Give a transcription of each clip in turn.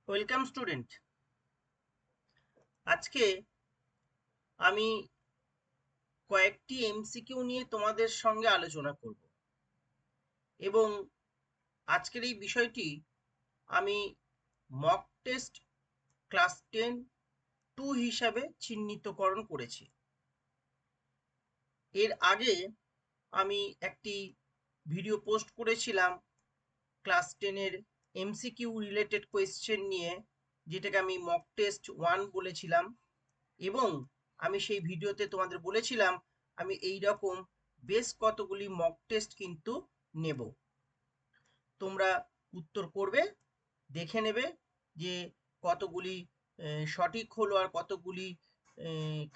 Welcome student. আজকে আমি কয়েকটি এমসিকিউ নিয়ে তোমাদের সঙ্গে আলোচনা করব এবং আজকের এই বিষয়টি আমি মক টেস্ট ক্লাস 10 2 হিসাবে চিহ্নিতকরণ করেছি। এর আগে আমি একটি ভিডিও পোস্ট করেছিলাম ক্লাস 10 এর এমসিকিউ রিলেটেড কোয়েশ্চেন নিয়ে, যেটাকে আমি মক টেস্ট 1 বলেছিলাম এবং আমি সেই ভিডিওতে তোমাদের বলেছিলাম আমি এই রকম বেশ কতগুলি মক টেস্ট কিন্তু নেব। তোমরা উত্তর করবে, দেখে নেবে যে কতগুলি সঠিক হলো আর কতগুলি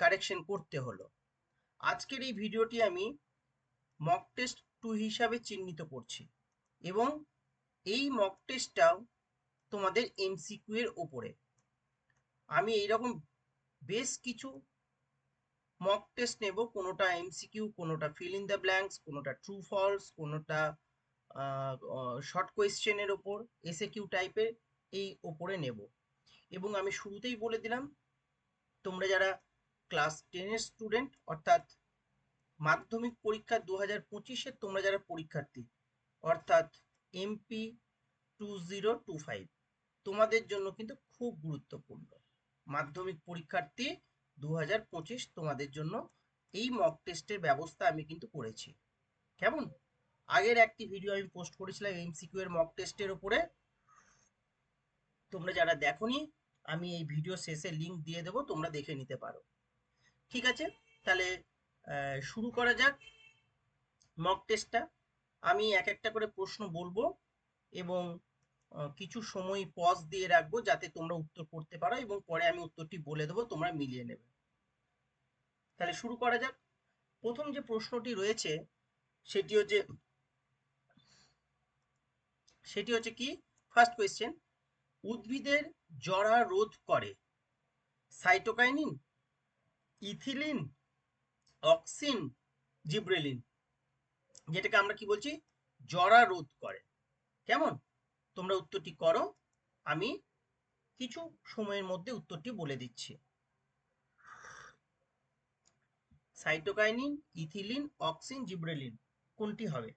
কারেকশন করতে হলো। আজকের এই ভিডিওটি আমি মক টেস্ট 2 হিসাবে চিহ্নিত করছি এবং এই মক টেস্টটাও তোমাদের এমসিকিউ এর ওপরে। আমি এইরকম বেশ কিছু মক টেস্ট নেব, কোনোটা এমসিকিউ, কোনোটা ফিল ইন দ্য ব্ল্যাঙ্কস, কোনোটা ট্রু ফলস, কোনোটা শর্ট কোয়েশ্চেনের ওপর এসএকিউ টাইপের এই ওপরে নেব। এবং আমি শুরুতেই বলে দিলাম, তোমরা যারা ক্লাস 10-এর স্টুডেন্ট অর্থাৎ মাধ্যমিক পরীক্ষা 2025-এর তোমরা যারা পরীক্ষার্থী অর্থাৎ এমপি 2025, তোমাদের জন্য কিন্তু খুব গুরুত্বপূর্ণ। মাধ্যমিক পরীক্ষার্থী 2025 তোমাদের জন্য এই মক টেস্টের ব্যবস্থা আমি কিন্তু করেছি। কেমন? আগের একটি ভিডিও আমি পোস্ট করেছিলাম এমসিকিউ এর মক টেস্টের উপরে। তোমরা যারা দেখোনি, আমি এই ভিডিও শেষে লিংক দিয়ে দেবো, তোমরা দেখে নিতে পারো। ঠিক আছে, তাহলে শুরু করা যাক মক টেস্টটা। আমি এক একটা করে প্রশ্ন বলবো এবং কিছু সময় পজ দিয়ে রাখবো যাতে তোমরা উত্তর করতে পারো এবং পরে আমি উত্তরটি বলে দেবো, তোমরা মিলিয়ে নেবে। তাহলে শুরু করা যাক। প্রথম যে প্রশ্নটি রয়েছে সেটি হচ্ছে কি, ফার্স্ট কোয়েশ্চেন, উদ্ভিদের জরা রোধ করে সাইটোকাইনিন, ইথিলিন, অক্সিন, জিব্রেলিন। যেটাকে আমরা কি বলছি, জরা রোধ করে। কেমন? তোমরা উত্তরটি করো, আমি কিছু সময়ের মধ্যে উত্তরটি বলে দিচ্ছি। সাইটোকাইনিন, ইথিলিন, অক্সিন, জিব্রেলিন কোনটি হবে?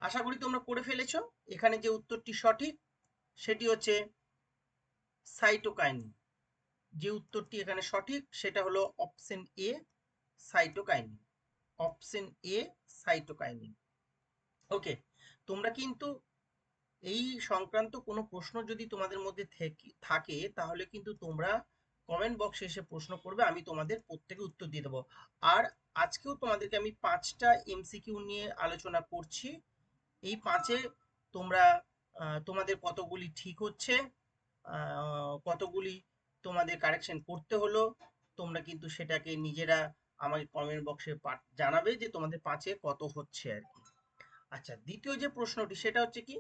আশা করি তোমরা করে ফেলেছো। এখানে যে উত্তরটি সঠিক সেটি হচ্ছে সাইটোকাইনিন। যে উত্তরটি এখানে সঠিক সেটা হলো option A, cytokinin. Option A, cytokinin. Okay, তোমরা কিন্তু এই সংক্রান্ত কোনো প্রশ্ন যদি তোমাদের মধ্যে থাকে তাহলে কিন্তু তোমরা কমেন্ট বক্সে এসে প্রশ্ন করবে, আমি তোমাদের প্রত্যেকে উত্তর দিয়ে দেবো। আর আজকেও তোমাদেরকে আমি 5টা এমসিকিউ নিয়ে আলোচনা করছি। এই 5-এ তোমরা তোমাদের কতগুলি ঠিক হচ্ছে, কতগুলি তোমাদের কারেকশন করতে হলো, তোমরা কিন্তু সেটাকে নিজেরা আমাকে কমেন্ট বক্সে জানাবে যে তোমাদের 5-এ কত হচ্ছে আর কি। আচ্ছা, দ্বিতীয় যে প্রশ্নটি সেটা হচ্ছে কি,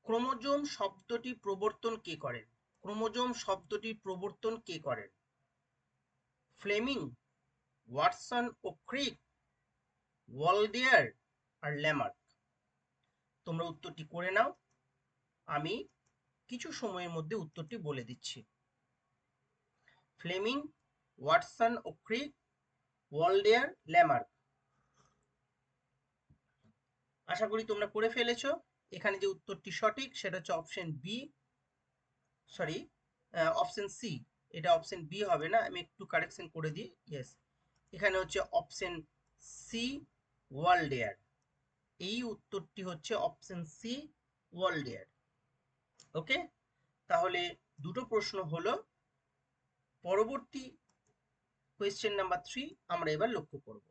ক্রোমোজোম শব্দটি প্রবর্তন কে করেন? ক্রোমোজোম শব্দটির প্রবর্তন কে করেন? ফ্লেমিং, ওয়াটসন ও ক্রিক, ওয়ালডেয়ার আর ল্যামার্ক। তোমরা উত্তরটি করে নাও, আমি কিছু সময়ের মধ্যে উত্তরটি বলে দিচ্ছি। ফ্লেমিং, ওয়াটসন ও ক্রিক, ওয়ালডেয়ার, ল্যামার্ক। আশা করি তোমরা করে ফেলেছো। এখানে যে উত্তরটি সঠিক সেটা হচ্ছে option B, sorry option C. এটা অপশন বি হবে না, আমি একটু কারেকশন করে দিই। ইয়েস, এখানে হচ্ছে অপশন সি, ওয়ালডেয়ার। এই উত্তরটি হচ্ছে অপশন সি, ওয়ালডেয়ার। ওকে, তাহলে দুটো প্রশ্ন হলো। পরবর্তী কোয়েশ্চেন নাম্বার 3 আমরা এবার লক্ষ্য করব।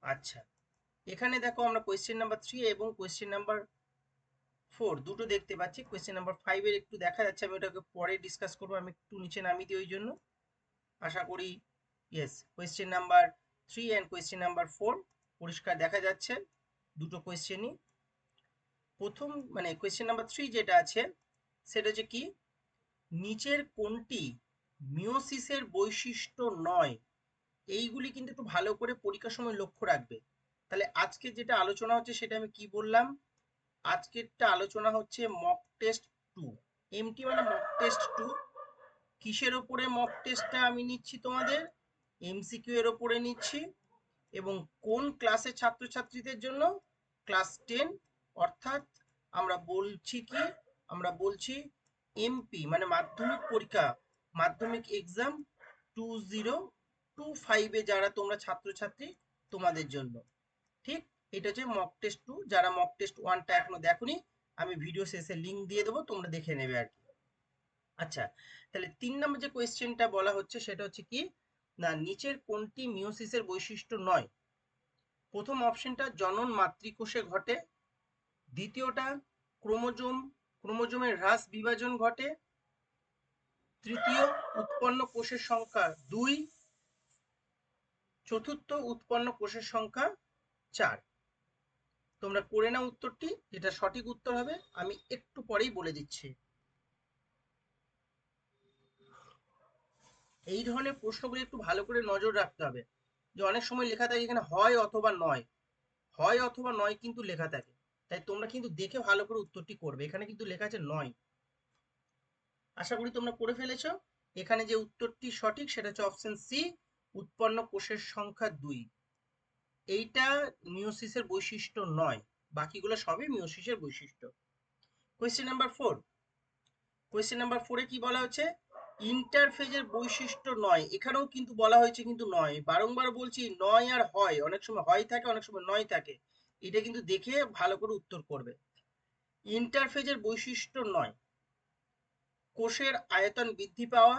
আচ্ছা, এখানে দেখো আমরা কোয়েশ্চেন নাম্বার 3 এবং কোয়েশ্চেন নাম্বার 4 দুটো দেখতে পাচ্ছি। কোয়েশ্চেন নাম্বার 5 এর একটু দেখা যাচ্ছে, আমি ওটাকে পরে ডিসকাস করবো, আমি একটু নিচে নামিয়ে দিই ওই জন্য। আশা করি yes, question number 3 and question number 4 পরিষ্কার দেখা যাচ্ছে দুটো কোয়েশ্চেনই। প্রথম মানে কোয়েশ্চেন নাম্বার 3 যেটা আছে সেটা হচ্ছে কি, নিচের কোনটি মিওসিসের বৈশিষ্ট্য নয়? এইগুলি কিন্তু একটু ভালো করে পরীক্ষার সময় লক্ষ্য রাখবে। তাহলে আজকে যেটা আলোচনা হচ্ছে সেটা আমি কি বললাম, আজকেরটা আলোচনা হচ্ছে মক টেস্ট 2। এমটি মানে মক টেস্ট 2। কিসের ওপরে মক টেস্টটা আমি নিচ্ছি তোমাদের? এমসিকিউ এর ওপরে নিচ্ছি। এবং কোন ক্লাসের ছাত্রছাত্রীদের জন্য? ক্লাস 10। অর্থাৎ আমরা বলছি কি, আমরা বলছি এমপি মানে মাধ্যমিক পরীক্ষা, মাধ্যমিক এক্সাম 2025-এ যারা তোমরা ছাত্রছাত্রী তোমাদের জন্য। ঠিক, এটা হচ্ছে মক টেস্ট 2। যারা মক টেস্ট 1টা এখনো দেখোনি, আমি ভিডিও শেষে লিঙ্ক দিয়ে দেবো, তোমরা দেখে নেবে আর কি। আচ্ছা, তাহলে 3 নম্বর যে কোয়েশ্চেনটা বলা হচ্ছে সেটা হচ্ছে কি না, নিচের কোনটি মিওসিসের বৈশিষ্ট্য নয়? প্রথম অপশনটা জনন মাতৃকোষে ঘটে, দ্বিতীয়টা ক্রোমোজোমের হ্রাস বিভাজন ঘটে, তৃতীয় উৎপন্ন কোষের সংখ্যা 2, চতুর্থ উৎপন্ন কোষের সংখ্যা 4। তোমরা করে নাও উত্তরটি, যেটা সঠিক উত্তর হবে আমি একটু পরেই বলে দিচ্ছি। এই ধরনের প্রশ্নগুলো একটু ভালো করে নজর রাখতে হবে, যে অনেক সময় লেখা থাকে এখানে হয় অথবা নয়, হয় অথবা নয় কিন্তু লেখা থাকে, তাই তোমরা কিন্তু দেখে ভালো করে উত্তরটি করবে। এখানে কিন্তু লেখা আছে নয়। আশা করি তোমরা করে ফেলেছো। এখানে যে উত্তরটি সঠিক সেটা হচ্ছে অপশন সি, উৎপন্ন কোষের সংখ্যা 2। এইটা মিওসিসের বৈশিষ্ট্য নয়, বাকিগুলো সবই মিওসিসের বৈশিষ্ট্য। Question number 4। কোয়েশ্চেন নাম্বার 4-এ কি বলা হচ্ছে? ইন্টারফেজের বৈশিষ্ট্য নয়। এখানেও কিন্তু বলা হয়েছে কিন্তু নয়, বারংবার বলছি নয় আর হয়, অনেক সময় হয় থাকে অনেক সময় নয় থাকে, এটা কিন্তু দেখে ভালো করে উত্তর করবে। ইন্টারফেজের বৈশিষ্ট্য নয়, কোষের আয়তন বৃদ্ধি পাওয়া,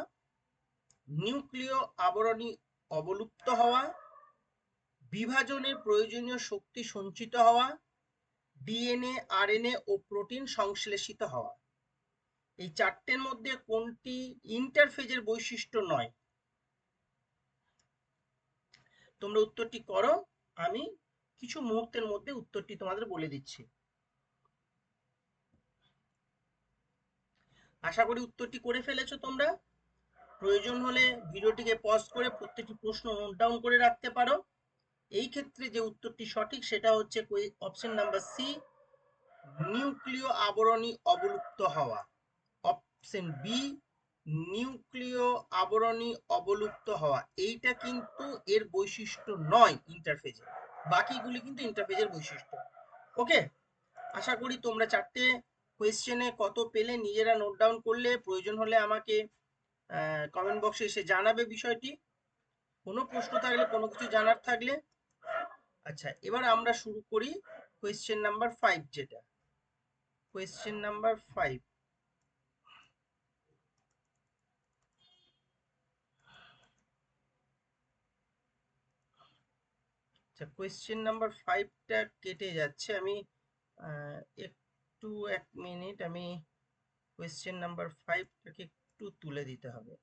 নিউক্লিয় আবরণী অবলুপ্ত হওয়া, বিভাজনের প্রয়োজনীয় শক্তি সঞ্চিত হওয়া, ডিএনএ আরএনএ ও প্রোটিন সংশ্লেষিত হওয়া। এই চারটের মধ্যে কোনটি ইন্টারফেজের বৈশিষ্ট্য নয়? তোমরা উত্তরটি করো, আমি কিছু মুহূর্তের মধ্যে উত্তরটি তোমাদের বলে দিচ্ছি। আশা করি উত্তরটি করে ফেলেছো তোমরা। প্রয়োজন হলে ভিডিওটিকে পজ করে প্রত্যেকটি প্রশ্ন নোট ডাউন করে রাখতে পারো। এই ক্ষেত্রে যে উত্তরটি সঠিক সেটা হচ্ছে অপশন নাম্বার সি, নিউক্লিয় আবরণী অবলুপ্ত হওয়া। অপশন বি, নিউক্লিয় আবরণী অবলুপ্ত হওয়া, এইটা কিন্তু এর বৈশিষ্ট্য নয় ইন্টারফেজের, বাকিগুলি কিন্তু ইন্টারফেজের বৈশিষ্ট্য। ওকে, আশা করি তোমরা চারটে কোয়েশ্চেনে কত পেলে নিজেরা নোট ডাউন করলে। প্রয়োজন হলে আমাকে কমেন্ট বক্সে এসে জানাবে বিষয়টি, কোনো প্রশ্ন থাকলে, কোনো কিছু জানার থাকলে। আচ্ছা, এবার আমরা শুরু করি কোয়েশ্চেন নাম্বার 5, যেটা কোয়েশ্চেন নাম্বার 5। আচ্ছা, কোয়েশ্চেন নাম্বার 5টা কেটে যাচ্ছে, আমি একটু 1 মিনিট, আমি কোয়েশ্চেন নাম্বার 5টাকে একটু তুলে দিতে হবে।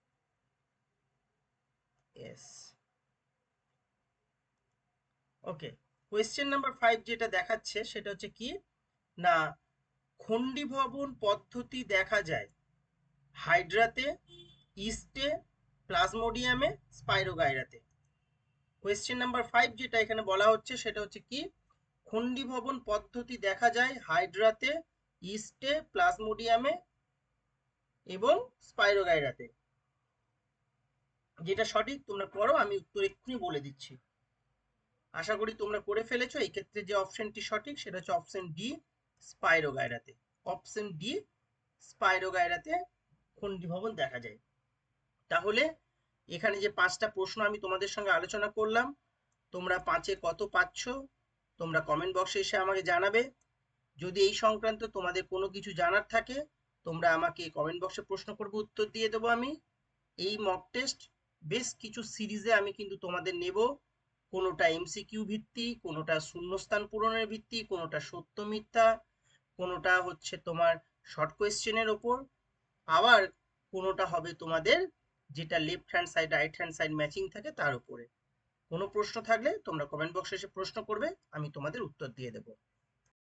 ইয়েস, ওকে। কোয়েশ্চেন নাম্বার 5 যেটা দেখাচ্ছে সেটা হচ্ছে কি না, খণ্ডীভবন পদ্ধতি দেখা যায় হাইড্রাতে, ইস্টে, প্লাজমোডিয়ামে, স্পাইরোগাইরাতে। কোয়েশ্চেন নাম্বার 5 যেটা এখানে বলা হচ্ছে সেটা হচ্ছে কি, খণ্ডীভবন পদ্ধতি দেখা যায় হাইড্রাতে, ইস্টে, প্লাজমোডিয়ামে এবং স্পাইরোগাইরাতে। যেটা সঠিক তোমরা করো, আমি উত্তর এক্ষুনি বলে দিচ্ছি। আশা করি তোমরা করে ফেলেছো। এই ক্ষেত্রে যে অপশনটি সঠিক সেটা হচ্ছে অপশন ডি, স্পাইরোগাইরাতে। অপশন ডি, স্পাইরোগাইরাতে খণ্ডীভবন দেখা যায়। তাহলে এখানে যে 5টা প্রশ্ন আমি তোমাদের সঙ্গে আলোচনা করলাম, তোমরা 5-এ কত পাচ্ছ তোমরা কমেন্ট বক্সে এসে আমাকে জানাবে। যদি এই সংক্রান্ত তোমাদের কোনো কিছু জানার থাকে তোমরা আমাকে কমেন্ট বক্সে প্রশ্ন করবে, উত্তর দিয়ে দেবো আমি। এই মক টেস্ট বেশ কিছু সিরিজে আমি কিন্তু তোমাদের নেব, কোনোটা এমসিকিউ ভিত্তি, কোনোটা শূন্যস্থান পূরণের ভিত্তি, কোনোটা সত্য মিথ্যা, কোনোটা হচ্ছে তোমার শর্ট কোয়েশ্চেনের ওপর, আবার কোনোটা হবে তোমাদের যেটা left hand side right hand side matching থাকে তার উপরে। কোনো প্রশ্ন থাকলে তোমরা কমেন্ট বক্সে এসে প্রশ্ন করবে, আমি তোমাদের উত্তর দিয়ে দেবো।